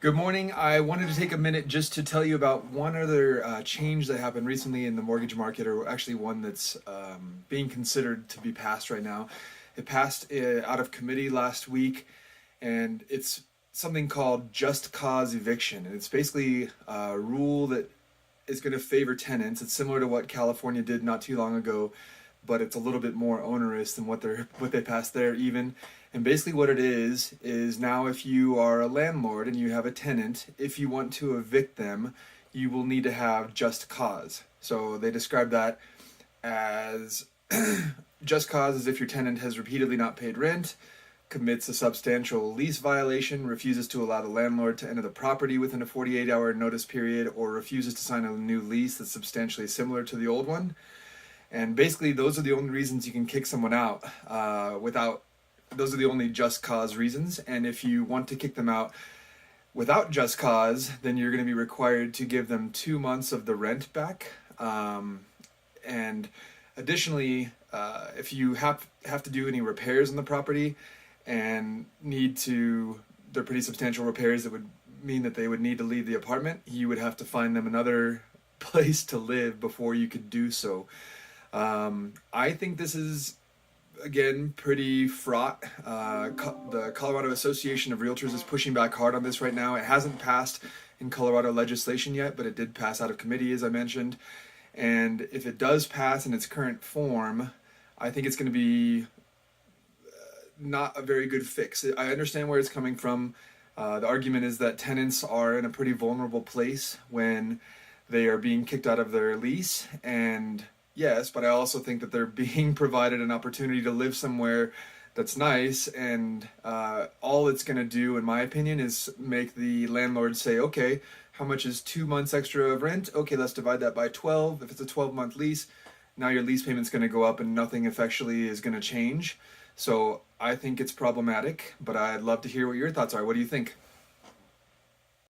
Good morning. I wanted to take a minute just to tell you about one other change that happened recently in the mortgage market, or actually one that's being considered to be passed right now. It passed out of committee last week, and it's something called just cause eviction. And it's basically a rule that is going to favor tenants. It's similar to what California did not too long ago, but it's a little bit more onerous than what they passed there even. And basically what it is now if you are a landlord and you have a tenant, if you want to evict them, you will need to have just cause. So they describe that as just cause is if your tenant has repeatedly not paid rent, commits a substantial lease violation, refuses to allow the landlord to enter the property within a 48-hour notice period, or refuses to sign a new lease that's substantially similar to the old one. And basically, those are the only reasons you can kick someone out those are the only just cause reasons. And if you want to kick them out without just cause, then you're going to be required to give them 2 months of the rent back. And additionally, if you have to do any repairs on the property and they're pretty substantial repairs that would mean that they would need to leave the apartment, you would have to find them another place to live before you could do so. I think this is, again, pretty fraught. The Colorado Association of Realtors is pushing back hard on this right now. It hasn't passed in Colorado legislation yet, but it did pass out of committee, as I mentioned. And if it does pass in its current form, I think it's going to be not a very good fix. I understand where it's coming from. The argument is that tenants are in a pretty vulnerable place when they are being kicked out of their lease, and yes, but I also think that they're being provided an opportunity to live somewhere that's nice, and all it's going to do, in my opinion, is make the landlord say, okay, how much is 2 months extra of rent? Okay, let's divide that by 12. If it's a 12-month lease, now your lease payment's going to go up and nothing effectually is going to change. So I think it's problematic, but I'd love to hear what your thoughts are. What do you think?